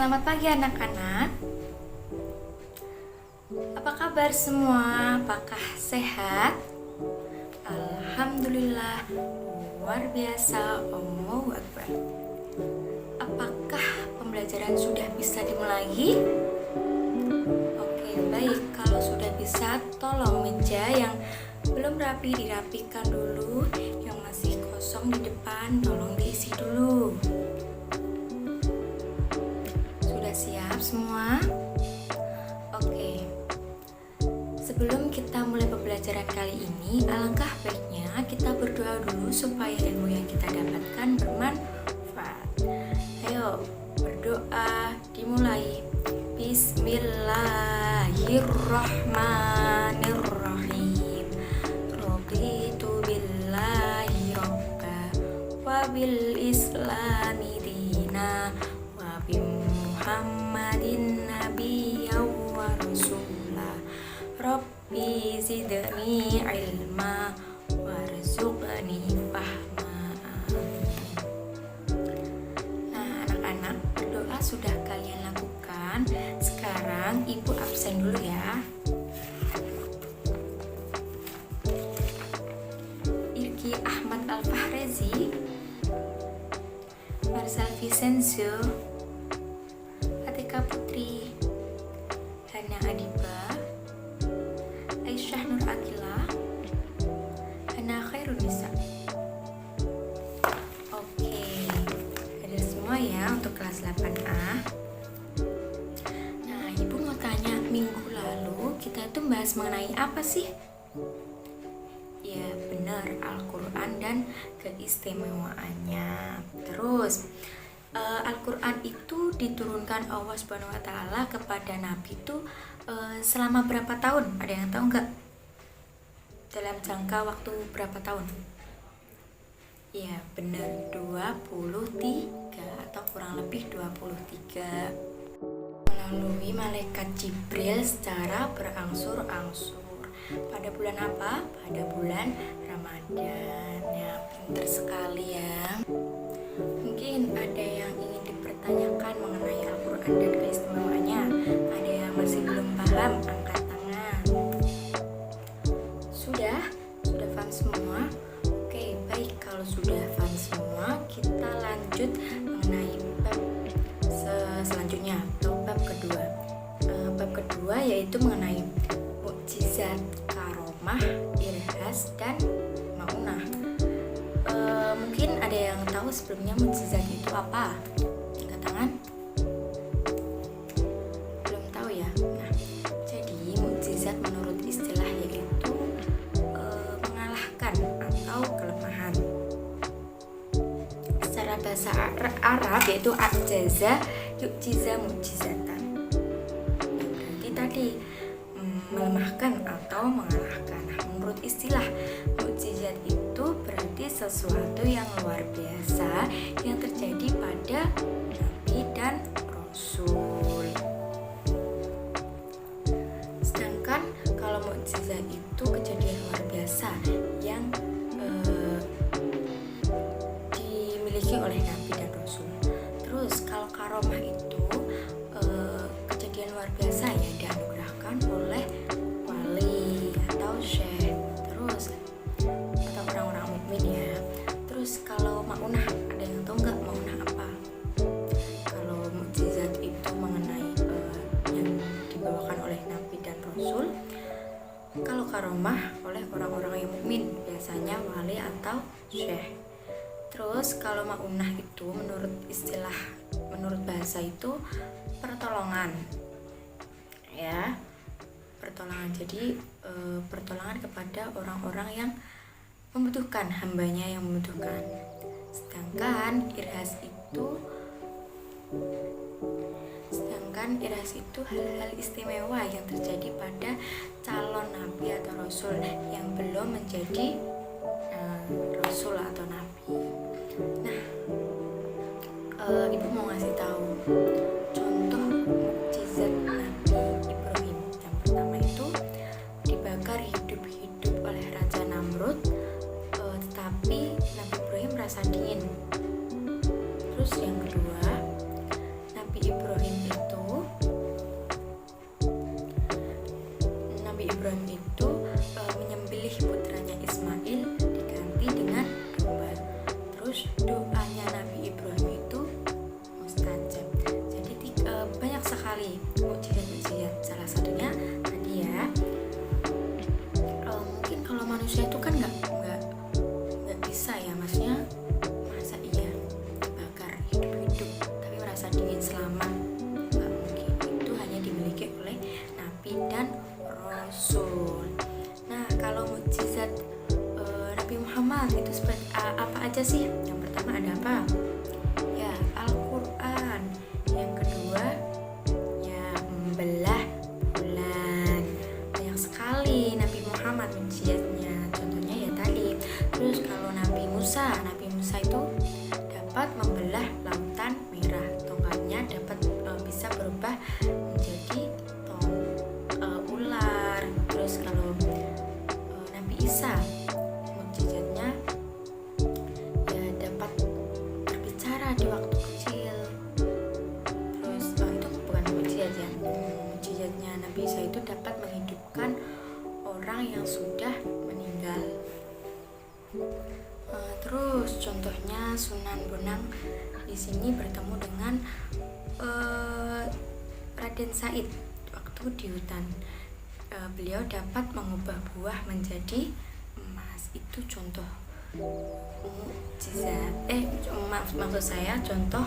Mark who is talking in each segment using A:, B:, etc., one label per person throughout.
A: Selamat pagi anak-anak. Apa kabar semua? Apakah sehat? Alhamdulillah, luar biasa. Allahu Akbar. Apakah pembelajaran sudah bisa dimulai? Oke, baik. Kalau sudah bisa, tolong meja yang belum rapi dirapikan dulu. Yang masih kosong di depan, tolong diisi dulu. Siap semua? Oke. Sebelum kita mulai pembelajaran kali ini, alangkah baiknya kita berdoa dulu supaya ilmu yang kita dapatkan bermanfaat. Ayo, berdoa dimulai. Bismillahirrahmanirrahim. Raditu billahi robba wa bil islami dina wa Muhammadin nabiyya wa rasulah. Rabbi zidni ilma warzuqni fahma. Nah, anak-anak, berdoa sudah kalian lakukan. Sekarang ibu absen dulu ya. Irgi Ahmad Al-Fahrezi, Marcel Vicencio, Putri, Hana Adiba, Aisyah Nur Akila, Hana Khairunisa. Oke, ada semua ya untuk kelas 8A. Nah, ibu mau tanya, minggu lalu kita itu bahas mengenai apa sih? Ya benar, Al-Quran dan keistimewaannya. Terus Al-Quran itu diturunkan Allah Subhanahu wa Ta'ala kepada Nabi itu selama berapa tahun? Ada yang tahu nggak? Dalam jangka waktu berapa tahun? Ya benar, 23 atau kurang lebih 23. Melalui malaikat Jibril secara berangsur-angsur. Pada bulan apa? Pada bulan Ramadan. Ya, pintar sekali ya. Mungkin ada yang ingin dipertanyakan mengenai Al-Quran dan keistimewaannya. Ada yang masih belum paham? Angkat tangan. Sudah paham semua? Oke, baik. Kalau sudah paham semua, kita lanjut mengenai bab selanjutnya atau bab kedua. Bab kedua yaitu mengenai mukjizat, karomah, irhas, dan maunah. Mungkin ada yang tahu sebelumnya mukjizat itu apa? Angkat tangan. Belum tahu ya? Nah, jadi mukjizat menurut istilah yaitu mengalahkan atau kelemahan. Secara bahasa Arab yaitu ajaza, yukjiza, mukjizatan. Berarti tadi melemahkan atau mengalahkan. Nah, menurut istilah mukjizat itu berarti sesuatu yang luar biasa yang terjadi pada Nabi dan Rasul. Sedangkan kalau mukjizat itu kejadian luar biasa yang dimiliki oleh Nabi dan Rasul. Terus kalau karomah itu kejadian luar biasa yang dianugerahkan oleh wali atau syekh, terus atau orang-orang mukmin ya. Terus kalau maunah, ada yang tahu nggak maunah apa? Kalau mukjizat itu mengenai yang dibawakan oleh Nabi dan Rasul. Kalau karomah oleh orang-orang yang mukmin, biasanya wali atau syekh. Terus kalau maunah itu menurut bahasa itu pertolongan. Ya, pertolongan. Jadi pertolongan kepada orang-orang yang membutuhkan, hambanya yang membutuhkan. Sedangkan irhas itu hal-hal istimewa yang terjadi pada calon nabi atau rasul yang belum menjadi rasul atau nabi. Nah, ibu mau ngasih tahu contoh mukjizat Nabi Ibrahim. Yang pertama itu dibakar hidup-hidup oleh Raja Namrud, tetapi Nabi Ibrahim merasa dingin. Terus yang kedua, Nabi Ibrahim Ibrahim itu menyembelih putranya Ismail diganti dengan domba. Terus doanya Nabi Ibrahim itu mustajab. Jadi banyak sekali mukjizat-mukjizat. Salah satunya tadi ya, mungkin kalau manusia itu kan nggak bisa ya, maksudnya masa iya dibakar hidup-hidup tapi merasa dingin selamat, nggak mungkin. Itu hanya dimiliki oleh Nabi dan Rasul. Nah, kalau mukjizat Nabi Muhammad itu seperti apa aja sih? Yang pertama ada apa? Ya, Al-Quran. Yang kedua ya membelah bulan. Banyak sekali Nabi Muhammad mukjizatnya. Contohnya ya tadi. Terus kalau Nabi Musa itu dapat membelah lautan merah. Tongkatnya dapat bisa berubah menjadi ular. Terus kalau Nabi Isa mukjizatnya ya dapat berbicara di waktu kecil. Terus itu bukan mukjizat ya. Mukjizatnya Nabi Isa itu dapat menghidupkan orang yang sudah meninggal. Terus contohnya Sunan Bonang di sini bertemu dengan Raden Said waktu di hutan. Beliau dapat mengubah buah menjadi emas. Itu contoh mukjizat. Maksud saya contoh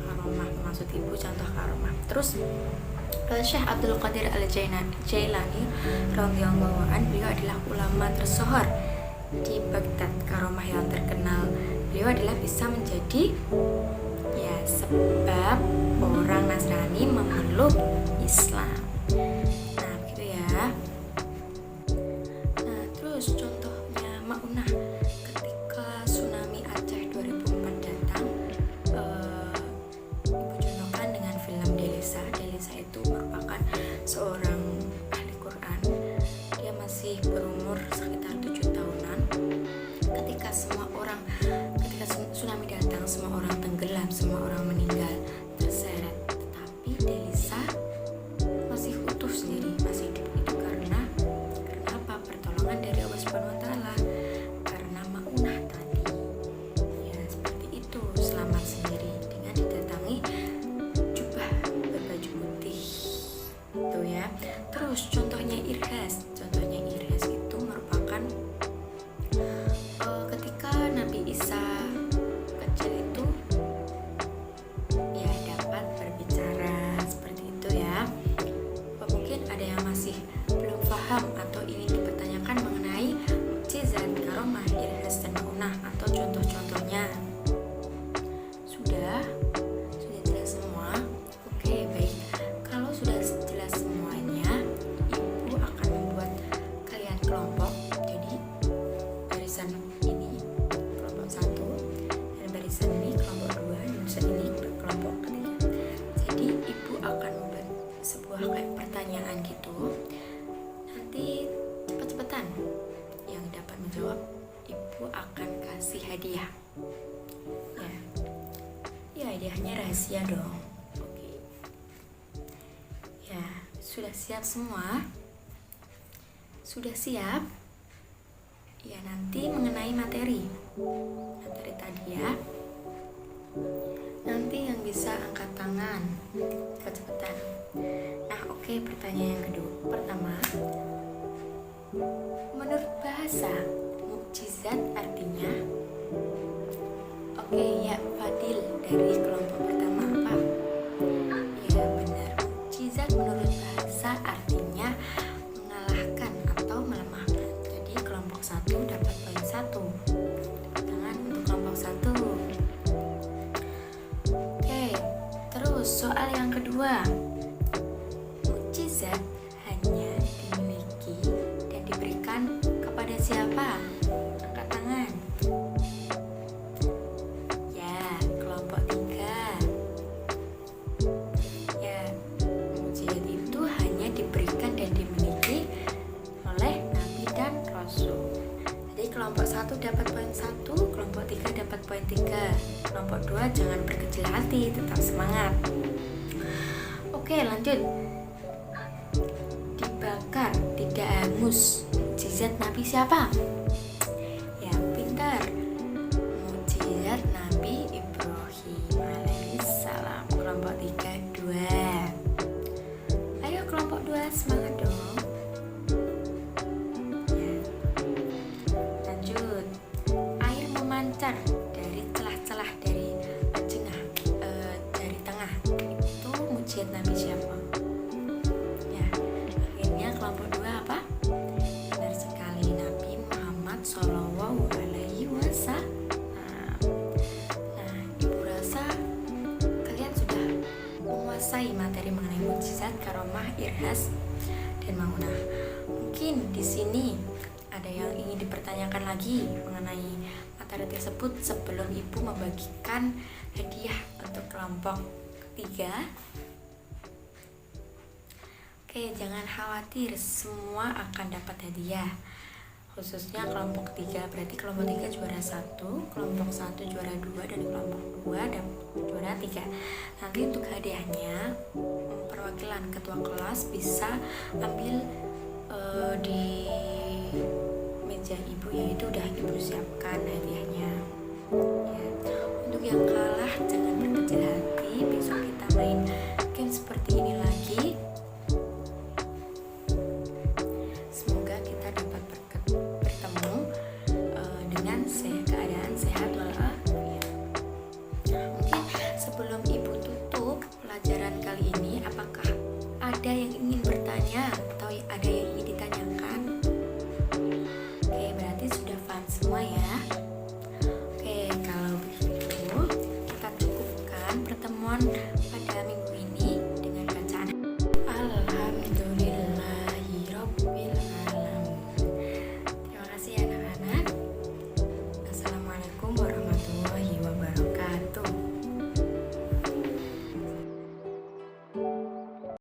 A: karomah. Maksud ibu contoh karomah. Terus Syekh Abdul Qadir Al-Jailani radhiyallahu anhu, beliau adalah ulama tersohor di Baghdad. Karomah yang terkenal beliau adalah bisa menjadi ya sebab orang Nasrani memeluk Islam. Nah begitu ya. Nah terus contohnya Maunah ketika tsunami Aceh 2004 datang, ibu contohkan dengan film Delisa. Delisa itu merupakan seorang ahli Quran. Dia masih berumur sekitar 7 tahunan. Ketika tsunami datang, semua orang tenggelam, semua orang meninggal, terseret. Tetapi Delisa masih utuh sendiri, masih hidup. Karena apa? Pertolongan dari Allah Subhanahu wa taala. Karena Maunah tadi. Ya, seperti itu, selamat sendiri dengan didatangi jubah berbaju putih. Itu ya. Terus contohnya Irhas. Contohnya Irhas itu merupakan ketika Nabi Isa kecil itu ya dapat berbicara seperti itu ya. Mungkin ada yang masih belum paham atau ingin dipertanyakan mengenai mukjizat, karomah, Irhas dan Maunah atau contoh-contohnya. Sudah jelas semua? Oke, baik. Kalau sudah jelas semuanya, ibu akan membuat kalian kelompok. Jadi barisan ini kelompok 1 dan barisan ini kelompok 2 dan barisan ini kelompok ketiga. Jadi ibu akan membuat sebuah kayak pertanyaan gitu. Nanti cepat-cepatan yang dapat menjawab ibu akan kasih hadiah. Ya hadiahnya rahasia dong. Oke. Ya, sudah siap semua? Sudah siap? Ya, nanti mengenai materi tadi ya. Nanti yang bisa angkat tangan cepat-cepatan. Nah, oke, pertanyaan yang kedua. Pertama, menurut bahasa mukjizat artinya? Oke, ya, Fadil dari kelompok pertama apa? Ya, benar. Mukjizat menurut bahasa artinya mengalahkan atau melemahkan. Jadi kelompok 1 dapat poin 1. Tangan untuk kelompok 1. Oke, terus soal yang kedua. Mukjizat hanya dimiliki dan diberikan kepada siapa? Angkat tangan. Ya, kelompok 3. Ya, mukjizat itu hanya diberikan dan dimiliki oleh Nabi dan Rasul. Jadi kelompok 1 dapat poin 1, kelompok 3 dapat poin 3. Kelompok 2 jangan berkecil hati, tetap semangat. Oke, lanjut. Dibakar tidak mukjizat Nabi siapa? Ya, pintar. Mukjizat Nabi Ibrahim alaihissalam. Kelompok 3, 2. Ayo kelompok 2 semangat dong. Ya. Lanjut. Air memancar dari celah-celah dari tengah. Itu mukjizat Nabi siapa? Ya. Akhirnya kelompok 2 apa? Benar sekali, Nabi Muhammad Shallallahu Alaihi Wasallam. Nah, ibu rasa kalian sudah menguasai materi mengenai mukjizat, karomah, irhas, dan maunah. Mungkin di sini ada yang ingin dipertanyakan lagi mengenai materi tersebut sebelum ibu membagikan hadiah untuk kelompok 3. Oke, jangan khawatir, semua akan dapat hadiah. Khususnya kelompok 3, berarti kelompok 3 juara 1, kelompok 1 juara 2, dan kelompok 2 dan juara 3. Nanti untuk hadiahnya, perwakilan ketua kelas bisa ambil di meja ibu, yaitu udah ibu siapkan hadiahnya. Ya. Untuk yang kalah jangan berkecil hati, besok kita main game seperti ini lagi. Semoga kita dapat bertemu dengan keadaan sehat walafiat. Nah, mungkin sebelum ibu tutup pelajaran kali ini, apakah ada yang ingin bertanya atau ada yang ingin ditanyakan? Oke, berarti sudah paham semua ya. Oke, kalau begitu kita cukupkan pertemuan